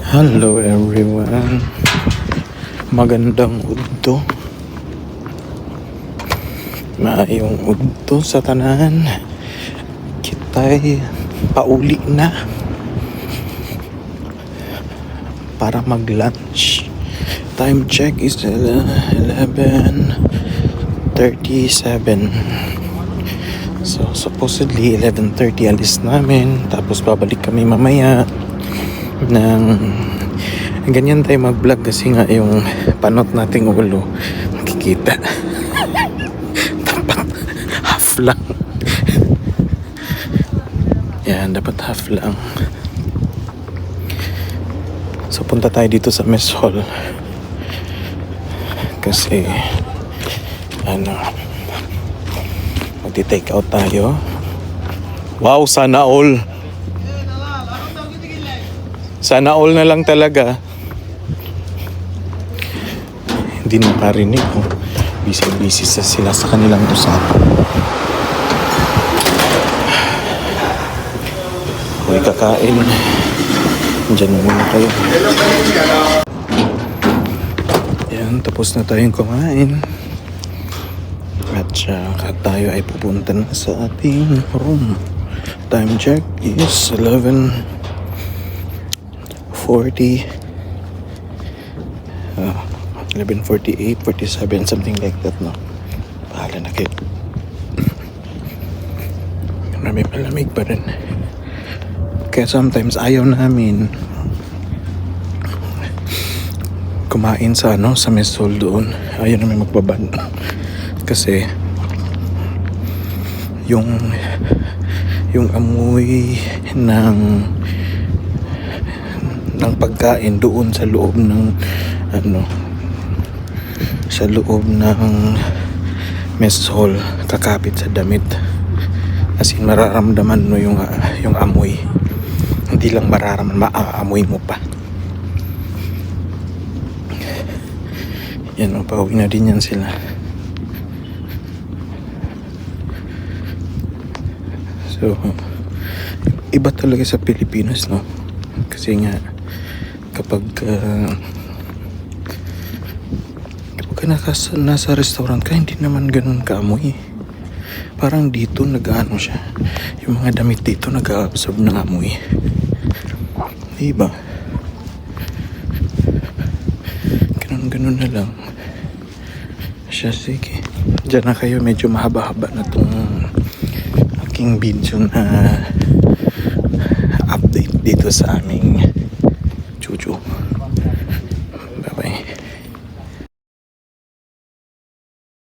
Hello everyone. Magandang udto. Maayong udto sa tanan. Kita'y pauli na para mag-lunch. Time check is 11:37. So supposedly 11:30 alis namin, tapos babalik kami mamaya ng ganyan tayo mag-vlog kasi nga yung panot nating ulo makikita. Dapat half lang. Yan, dapat half lang. So punta tayo dito sa mess hall kasi magti-take out tayo. Wow, sana all. Sana all na lang talaga. Hindi nakarinig ko. Busy sila sa kanilang usapan. Huwag kakain. Diyan muna kayo. Yan, tapos na tayong kumain. At tayo ay pupunta na sa ating room. Time check is 11:40. 11:48, 47, something like that, no? Bahala na kayo. Malamig pa rin. Kaya sometimes ayaw namin kumain sa sa mess hall doon. Ayaw namin magbaban. Kasi yung amoy ng pagkain doon sa loob ng sa loob ng mess hall kakapit sa damit, as in mararamdaman mo yung amoy, hindi lang mararamdaman, maaamoy mo pa. Yan, pauwi na din yan sila. So iba talaga sa Pilipinas, no? Kasi nga kapag nasa restaurant ka, hindi naman ganun kaamoy. Parang dito nag-ano siya, yung mga damit dito nag-absorb ng amoy, diba? Ganun na lang siya. Sige, dyan na kayo. Medyo mahaba-haba na tong aking video na update dito sa aming chuchu.